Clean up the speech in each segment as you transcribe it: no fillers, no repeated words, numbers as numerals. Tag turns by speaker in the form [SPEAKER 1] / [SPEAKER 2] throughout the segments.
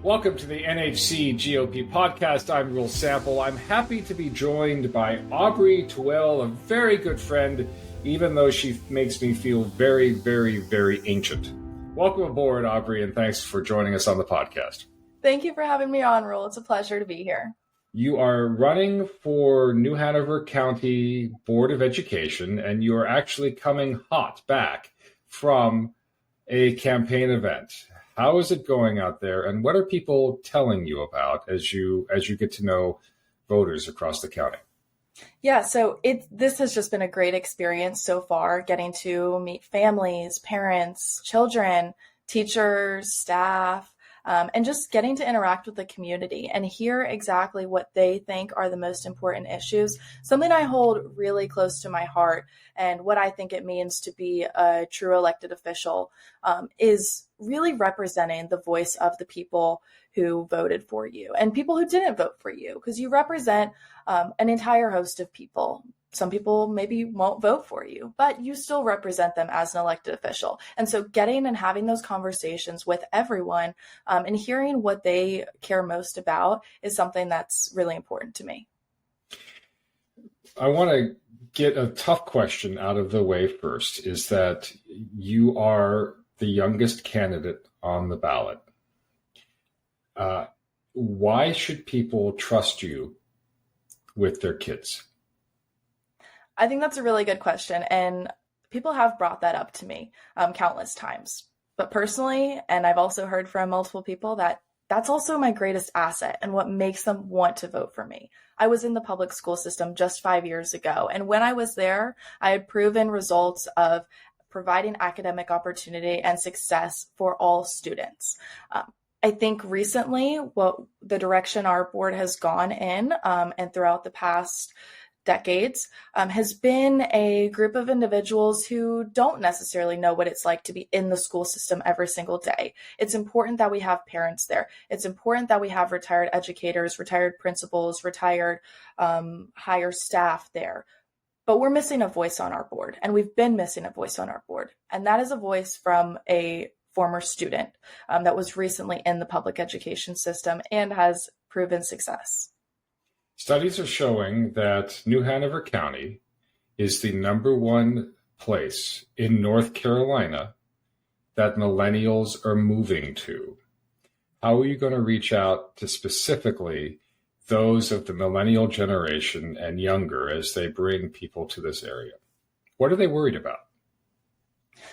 [SPEAKER 1] Welcome to the NHC GOP podcast. I'm Will Sample. I'm happy to be joined by Aubrey Tuell, a very good friend, even though she makes me feel very, very, very ancient. Welcome aboard, Aubrey, and thanks for joining us on the podcast.
[SPEAKER 2] Thank you for having me on, Will. It's a pleasure to be here.
[SPEAKER 1] You are running for New Hanover County Board of Education, and you are actually coming hot back from a campaign event. How is it going out there, and what are people telling you about as you get to know voters across the county?
[SPEAKER 2] Yeah, so this has just been a great experience so far, getting to meet families, parents, children, teachers, staff, and just getting to interact with the community and hear exactly what they think are the most important issues. Something I hold really close to my heart, and what I think it means to be a true elected official is really representing the voice of the people who voted for you and people who didn't vote for you, because you represent an entire host of people. Some people maybe won't vote for you, but you still represent them as an elected official. And so getting and having those conversations with everyone and hearing what they care most about is something that's really important to me.
[SPEAKER 1] I want to get a tough question out of the way first, is that you are the youngest candidate on the ballot. Why should people trust you with their kids?
[SPEAKER 2] I think that's a really good question. And people have brought that up to me countless times. But personally, and I've also heard from multiple people, that's also my greatest asset and what makes them want to vote for me. I was in the public school system just 5 years ago. And when I was there, I had proven results of providing academic opportunity and success for all students. I think recently, the direction our board has gone in and throughout the past decades has been a group of individuals who don't necessarily know what it's like to be in the school system every single day. It's important that we have parents there. It's important that we have retired educators, retired principals, retired higher staff there. But we're missing a voice on our board, and we've been missing a voice on our board. And that is a voice from a former student that was recently in the public education system and has proven success.
[SPEAKER 1] Studies are showing that New Hanover County is the number one place in North Carolina that millennials are moving to. How are you going to reach out to specifically those of the millennial generation and younger as they bring people to this area? What are they worried about?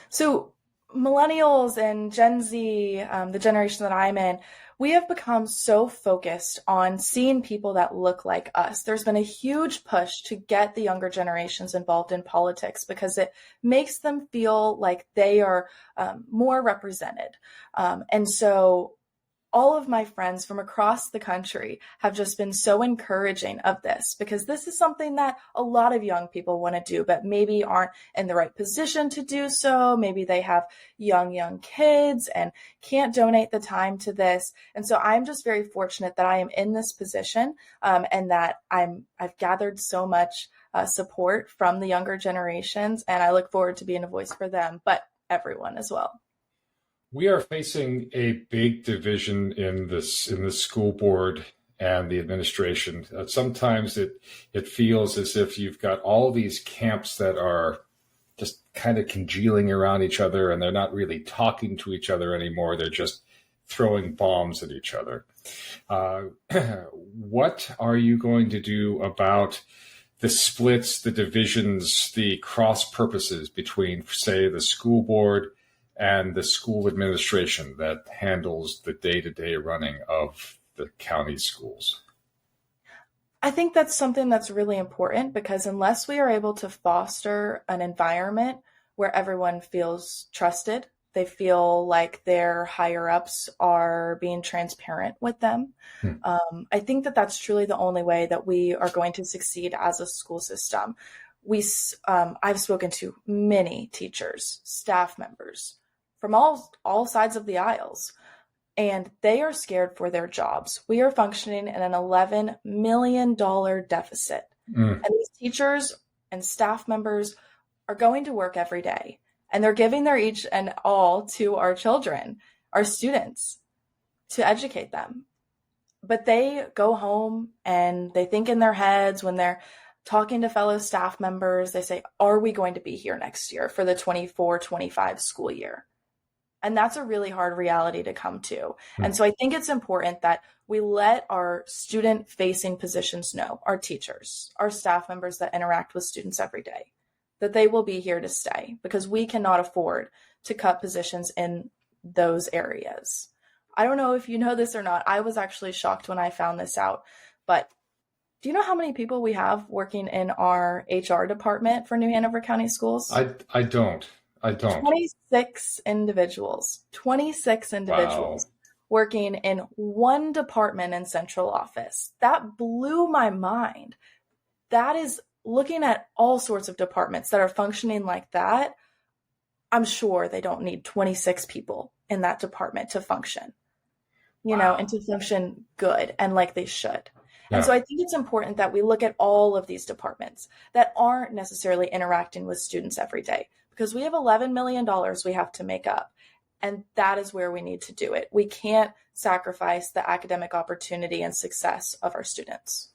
[SPEAKER 2] So millennials and Gen Z, the generation that I'm in, we have become so focused on seeing people that look like us. There's been a huge push to get the younger generations involved in politics because it makes them feel like they are more represented. And so all of my friends from across the country have just been so encouraging of this, because this is something that a lot of young people want to do, but maybe aren't in the right position to do so. Maybe they have young kids and can't donate the time to this. And so I'm just very fortunate that I am in this position and that I've gathered so much support from the younger generations, and I look forward to being a voice for them, but everyone as well.
[SPEAKER 1] We are facing a big division in the school board and the administration. Sometimes it feels as if you've got all these camps that are just kind of congealing around each other, and they're not really talking to each other anymore. They're just throwing bombs at each other. What are you going to do about the splits, the divisions, the cross purposes between, say, the school board and the school administration that handles the day-to-day running of the county schools?
[SPEAKER 2] I think that's something that's really important, because unless we are able to foster an environment where everyone feels trusted, they feel like their higher ups are being transparent with them. I think that that's truly the only way that we are going to succeed as a school system. I've spoken to many teachers, staff members, from all sides of the aisles, and they are scared for their jobs. We are functioning in an $11 million deficit. And these teachers and staff members are going to work every day, and they're giving their each and all to our children, our students. to educate them. But they go home and they think in their heads when they're talking to fellow staff members, they say, are we going to be here next year for the 24-25 school year? And that's a really hard reality to come to. And so I think it's important that we let our student-facing positions know, our teachers, our staff members that interact with students every day, that they will be here to stay, because we cannot afford to cut positions in those areas. I don't know if you know this or not. I was actually shocked when I found this out, but do you know how many people we have working in our HR department for New Hanover County Schools?
[SPEAKER 1] I don't.
[SPEAKER 2] 26 individuals. 26 individuals.
[SPEAKER 1] Wow.
[SPEAKER 2] Working in one department in central office. That blew my mind. That is looking at all sorts of departments that are functioning like that. I'm sure they don't need 26 people in that department to function, and to function good and like they should. Yeah. And so I think it's important that we look at all of these departments that aren't necessarily interacting with students every day, because we have $11 million we have to make up. And that is where we need to do it. We can't sacrifice the academic opportunity and success of our students.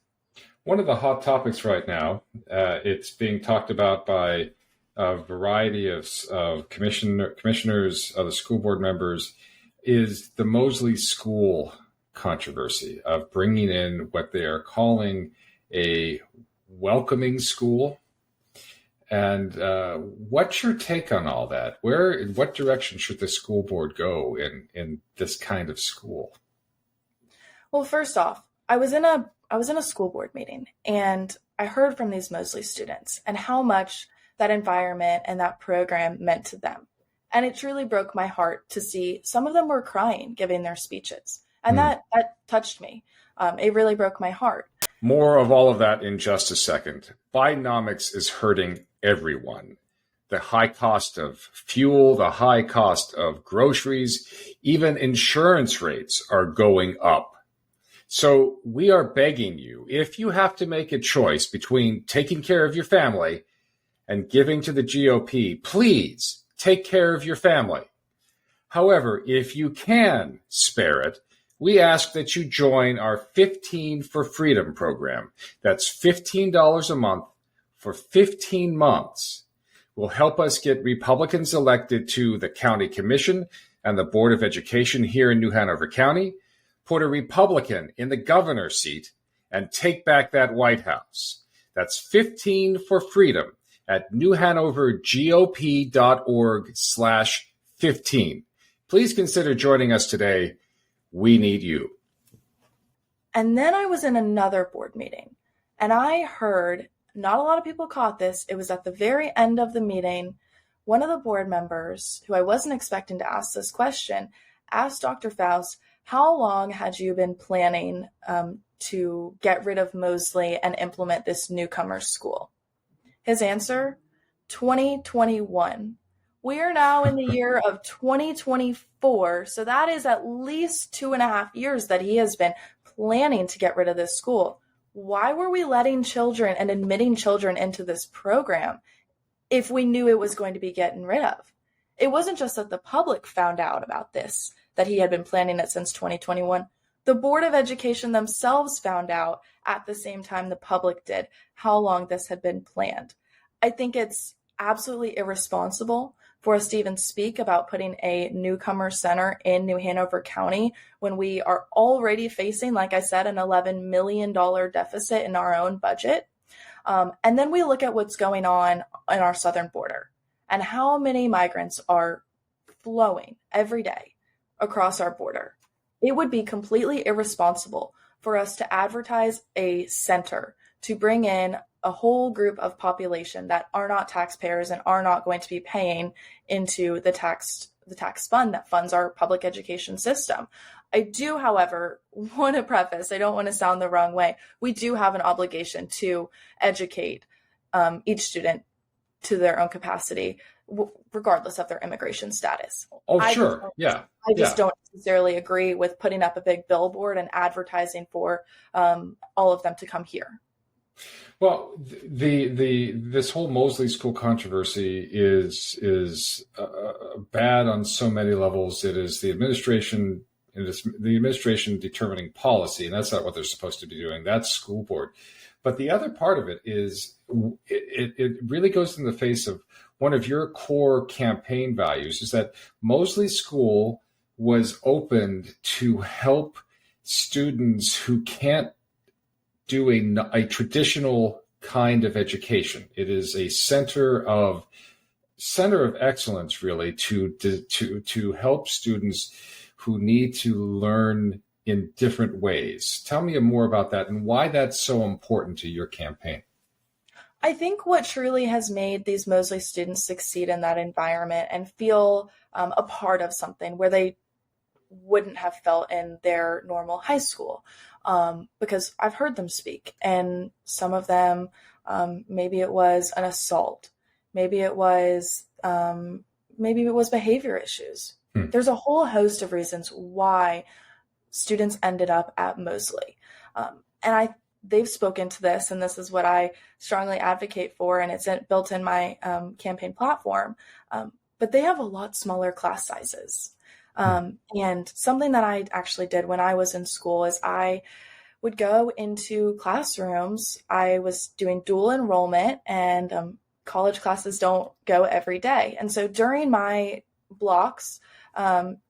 [SPEAKER 1] One of the hot topics right now, it's being talked about by a variety of commissioners, the school board members, is the Mosley School controversy of bringing in what they are calling a welcoming school. And what's your take on all that? In what direction should the school board go in this kind of school?
[SPEAKER 2] Well, first off, I was in a school board meeting, and I heard from these Mosley students and how much that environment and that program meant to them. And it truly broke my heart to see some of them were crying giving their speeches. And that touched me. It really broke my heart.
[SPEAKER 1] More of all of that in just a second. Bidenomics is hurting everyone. The high cost of fuel, the high cost of groceries, even insurance rates are going up. So we are begging you, if you have to make a choice between taking care of your family and giving to the GOP, please take care of your family. However, if you can spare it, we ask that you join our 15 for Freedom program. That's $15 a month for 15 months. Will help us get Republicans elected to the county commission and the Board of Education here in New Hanover County, put a Republican in the governor's seat, and take back that White House. That's 15 for Freedom at newhanovergop.org/15. Please consider joining us today. We need you.
[SPEAKER 2] And then I was in another board meeting, and I heard, not a lot of people caught this, it was at the very end of the meeting, one of the board members, who I wasn't expecting to ask this question, asked Dr. Faust, how long had you been planning to get rid of Mosley and implement this newcomer school? His answer, 2021. We are now in the year of 2024, so that is at least 2.5 years that he has been planning to get rid of this school. Why were we letting children and admitting children into this program if we knew it was going to be getting rid of? It wasn't just that the public found out about this, that he had been planning it since 2021. The Board of Education themselves found out at the same time the public did how long this had been planned. I think it's absolutely irresponsible for us to even speak about putting a newcomer center in New Hanover County when we are already facing, like I said, an $11 million deficit in our own budget. And then we look at what's going on our southern border and how many migrants are flowing every day across our border. It would be completely irresponsible for us to advertise a center to bring in a whole group of population that are not taxpayers and are not going to be paying into the tax fund that funds our public education system. I do, however, want to preface, I don't want to sound the wrong way. We do have an obligation to educate each student to their own capacity, regardless of their immigration status.
[SPEAKER 1] Oh, sure. Yeah.
[SPEAKER 2] I just don't necessarily agree with putting up a big billboard and advertising for all of them to come here.
[SPEAKER 1] Well, this whole Mosley School controversy is bad on so many levels. It is the administration and it's the administration determining policy, and that's not what they're supposed to be doing. That's school board. But the other part of it is it really goes in the face of one of your core campaign values, is that Mosley School was opened to help students who can't do a traditional kind of education. It is a center of excellence, really, to help students who need to learn in different ways. Tell me more about that and why that's so important to your campaign.
[SPEAKER 2] I think what truly has made these Mosley students succeed in that environment and feel a part of something where they wouldn't have felt in their normal high school, because I've heard them speak, and some of them, maybe it was an assault, maybe it was behavior issues. There's a whole host of reasons why students ended up at Mosley, and they've spoken to this, and this is what I strongly advocate for, and it's built in my campaign platform. But they have a lot smaller class sizes. And something that I actually did when I was in school is I would go into classrooms. I was doing dual enrollment, and college classes don't go every day. And so during my blocks,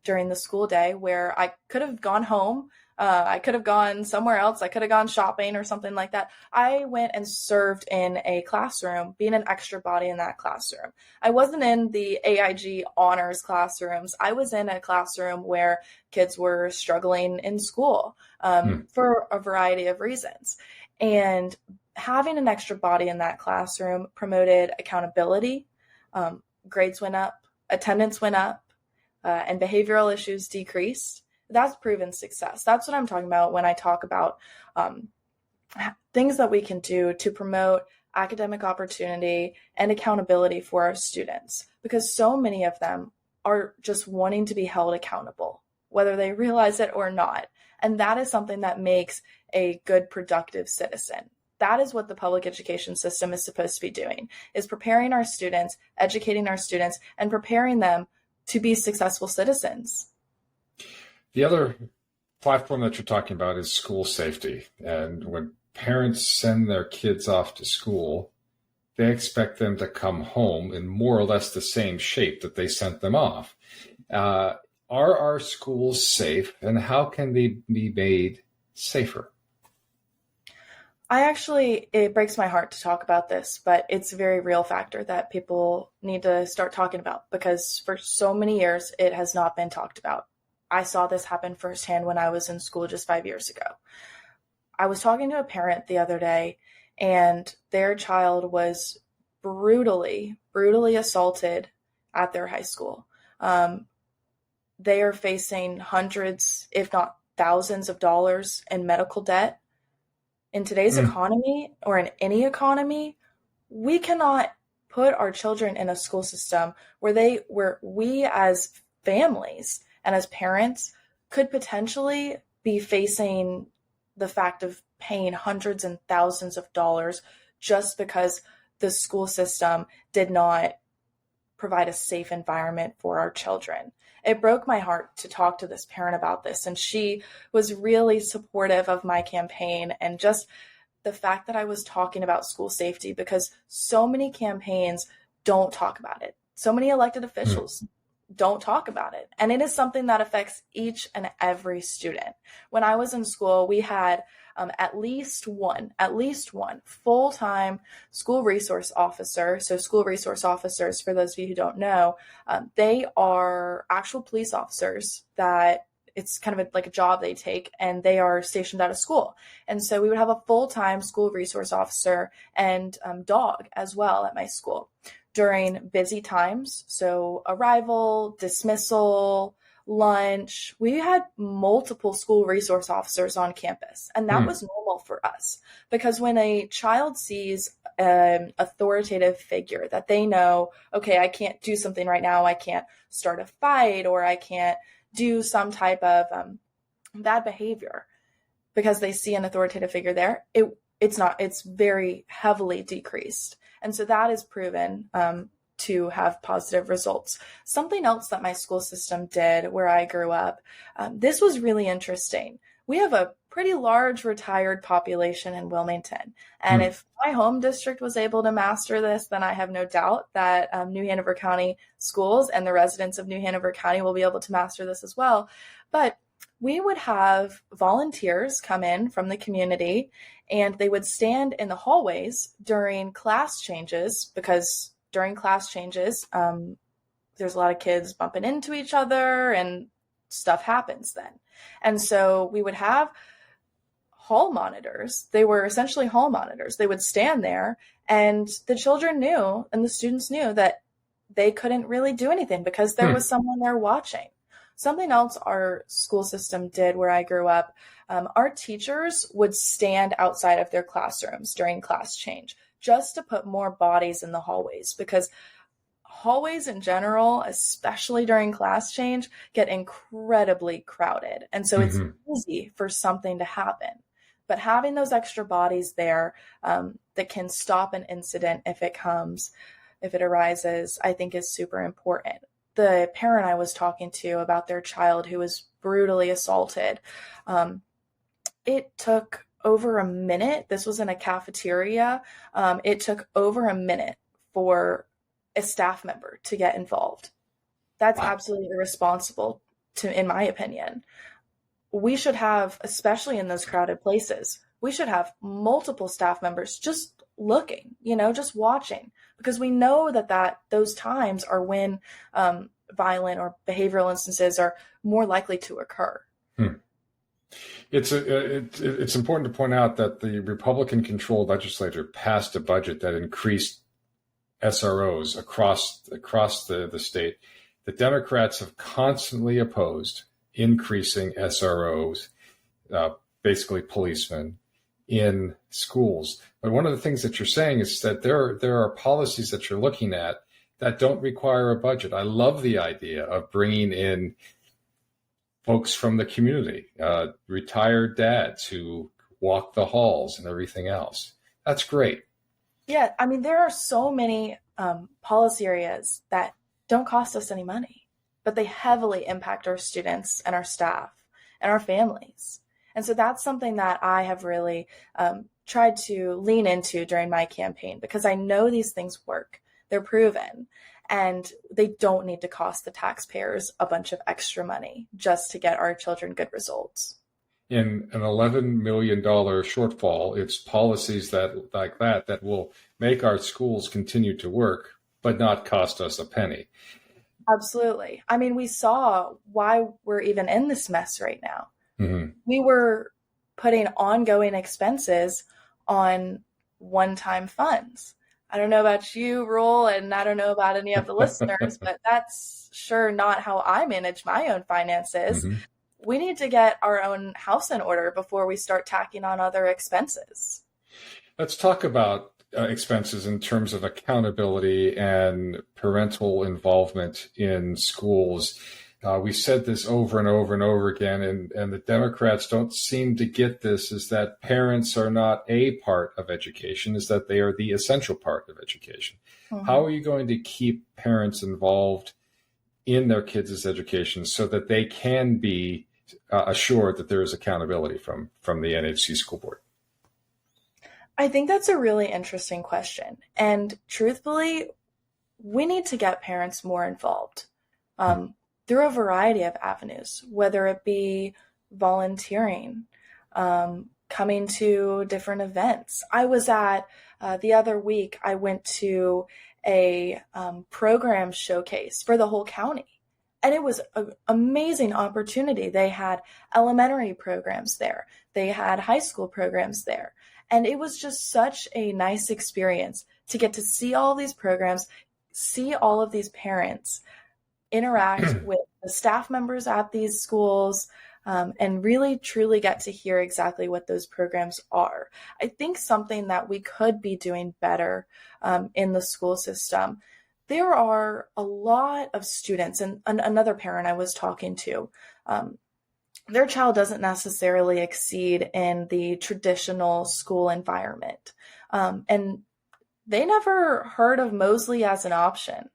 [SPEAKER 2] during the school day where I could have gone home, I could have gone somewhere else, I could have gone shopping or something like that, I went and served in a classroom, being an extra body in that classroom. I wasn't in the AIG honors classrooms. I was in a classroom where kids were struggling in school for a variety of reasons. And having an extra body in that classroom promoted accountability. Grades went up, attendance went up, and behavioral issues decreased. That's proven success. That's what I'm talking about when I talk about things that we can do to promote academic opportunity and accountability for our students, because so many of them are just wanting to be held accountable, whether they realize it or not. And that is something that makes a good, productive citizen. That is what the public education system is supposed to be doing, is preparing our students, educating our students, and preparing them to be successful citizens.
[SPEAKER 1] The other platform that you're talking about is school safety. And when parents send their kids off to school, they expect them to come home in more or less the same shape that they sent them off. Are our schools safe, and how can they be made safer?
[SPEAKER 2] It breaks my heart to talk about this, but it's a very real factor that people need to start talking about, because for so many years, it has not been talked about. I saw this happen firsthand when I was in school just 5 years ago. I was talking to a parent the other day, and their child was brutally assaulted at their high school. They are facing hundreds, if not thousands of dollars in medical debt. In today's economy, or in any economy, we cannot put our children in a school system where we as families and as parents could potentially be facing the fact of paying hundreds and thousands of dollars just because the school system did not provide a safe environment for our children. It broke my heart to talk to this parent about this, and she was really supportive of my campaign and just the fact that I was talking about school safety, because so many campaigns don't talk about it. So many elected officials don't talk about it. And it is something that affects each and every student. When I was in school, we had at least one full-time school resource officer. So school resource officers, for those of you who don't know, they are actual police officers that it's kind of like a job they take, and they are stationed at a school. And so we would have a full-time school resource officer and dog as well at my school during busy times. So arrival, dismissal, lunch, we had multiple school resource officers on campus. And that was normal for us, because when a child sees an authoritative figure that they know, okay, I can't do something right now, I can't start a fight, or I can't do some type of bad behavior, because they see an authoritative figure there, it's very heavily decreased. And so that is proven to have positive results. Something else that my school system did where I grew up, this was really interesting. We have a pretty large retired population in Wilmington. And if my home district was able to master this, then I have no doubt that New Hanover County schools and the residents of New Hanover County will be able to master this as well. But we would have volunteers come in from the community, and they would stand in the hallways during class changes, because during class changes, there's a lot of kids bumping into each other and stuff happens then. And so we would have hall monitors. They were essentially hall monitors. They would stand there, and the children knew and the students knew that they couldn't really do anything because there was someone there watching. Something else our school system did where I grew up, our teachers would stand outside of their classrooms during class change just to put more bodies in the hallways, because hallways in general, especially during class change, get incredibly crowded. And so it's easy for something to happen. But having those extra bodies there that can stop an incident if it arises, I think is super important. The parent I was talking to about their child who was brutally assaulted, it took over a minute. This was in a cafeteria. It took over a minute for a staff member to get involved. That's absolutely irresponsible, in my opinion. We should have, especially in those crowded places, we should have multiple staff members just looking, just watching, because we know that those times are when violent or behavioral instances are more likely to occur.
[SPEAKER 1] It's important to point out that the Republican-controlled legislature passed a budget that increased SROs across the state. The Democrats have constantly opposed increasing SROs, basically policemen, in schools. But one of the things that you're saying is that there are policies that you're looking at that don't require a budget. I love the idea of bringing in folks from the community, retired dads who walk the halls and everything else. That's great.
[SPEAKER 2] Yeah, I mean, there are so many policy areas that don't cost us any money, but they heavily impact our students and our staff and our families. And so that's something that I have really tried to lean into during my campaign, because I know these things work. They're proven, and they don't need to cost the taxpayers a bunch of extra money just to get our children good results.
[SPEAKER 1] In an $11 million shortfall, it's policies that will make our schools continue to work, but not cost us a penny.
[SPEAKER 2] Absolutely. I mean, we saw why we're even in this mess right now. We were putting ongoing expenses on one-time funds. I don't know about you, Rule, and I don't know about any of the listeners, but that's sure not how I manage my own finances. We need to get our own house in order before we start tacking on other expenses.
[SPEAKER 1] Let's talk about expenses in terms of accountability and parental involvement in schools. We said this over and over and over again, and the Democrats don't seem to get this, is that parents are not a part of education, is that they are the essential part of education. How are you going to keep parents involved in their kids' education so that they can be assured that there is accountability from the NHC school board?
[SPEAKER 2] I think that's a really interesting question. And truthfully, we need to get parents more involved through a variety of avenues, whether it be volunteering, coming to different events. I was at, the other week, I went to a program showcase for the whole county. And it was an amazing opportunity. They had elementary programs there. They had high school programs there. And it was just such a nice experience to get to see all of these programs, see all of these parents interact with the staff members at these schools, and really truly get to hear exactly what those programs are. I think something that we could be doing better in the school system, there are a lot of students, and another parent I was talking to, their child doesn't necessarily exceed in the traditional school environment. And they never heard of Mosley as an option.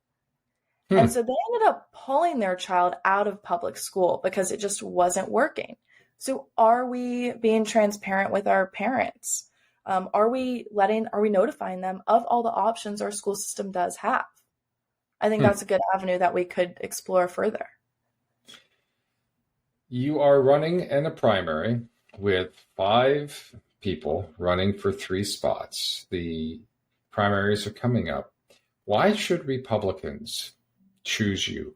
[SPEAKER 1] Hmm.
[SPEAKER 2] And so they ended up pulling their child out of public school because it just wasn't working. So are we being transparent with our parents? Are we notifying them of all the options our school system does have? I think
[SPEAKER 1] Hmm.
[SPEAKER 2] that's a good avenue that we could explore further.
[SPEAKER 1] You are running in a primary with 5 people running for 3 spots. The primaries are coming up. Why should Republicans choose you?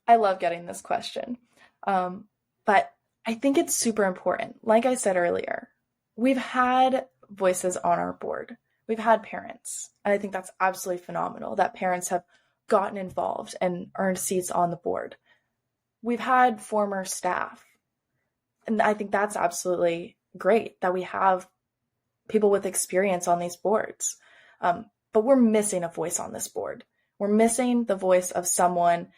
[SPEAKER 2] I love getting this question. But I think it's super important. Like I said earlier, we've had voices on our board. We've had parents. And I think that's absolutely phenomenal that parents have gotten involved and earned seats on the board. We've had former staff. And I think that's absolutely great that we have people with experience on these boards. But we're missing a voice on this board. We're missing the voice of someone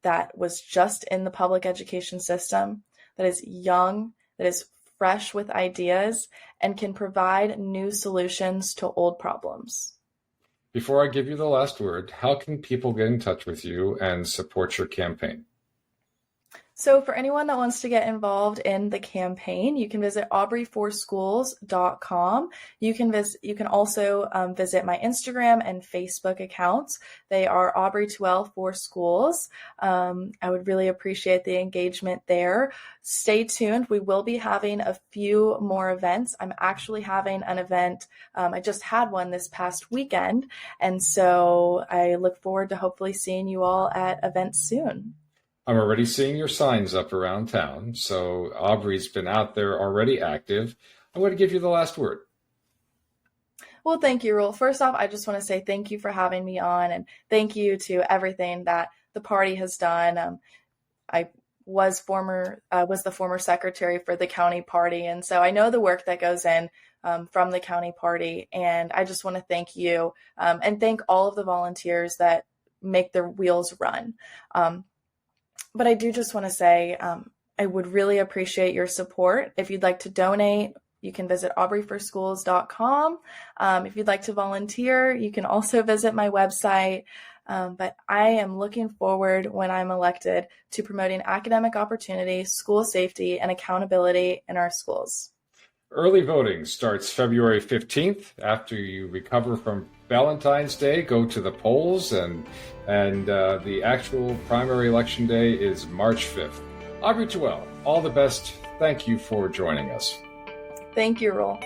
[SPEAKER 2] that was just in the public education system, that is young, that is fresh with ideas, and can provide new solutions to old problems.
[SPEAKER 1] Before I give you the last word, how can people get in touch with you and support your campaign?
[SPEAKER 2] So for anyone that wants to get involved in the campaign, you can visit aubreyforschools.com. You can also visit my Instagram and Facebook accounts. They are Aubrey Tuell for Schools. I would really appreciate the engagement there. Stay tuned. We will be having a few more events. I'm actually having an event. I just had one this past weekend. And so I look forward to hopefully seeing you all at events soon.
[SPEAKER 1] I'm already seeing your signs up around town, so Aubrey's been out there already active. I'm going to give you the last word.
[SPEAKER 2] Well, thank you, Rule. First off, I just want to say thank you for having me on, and thank you to everything that the party has done. I was the former secretary for the county party, and so I know the work that goes in from the county party, and I just want to thank you and thank all of the volunteers that make the wheels run. But I do just want to say I would really appreciate your support. If you'd like to donate, you can visit aubreyforschools.com. If you'd like to volunteer, you can also visit my website. But I am looking forward, when I'm elected, to promoting academic opportunity, school safety, and accountability in our schools.
[SPEAKER 1] Early voting starts February 15th. After you recover from Valentine's Day, go to the polls, and the actual primary election day is March 5th. Aubrey Tuell, all the best. Thank you for joining us.
[SPEAKER 2] Thank you, Roel.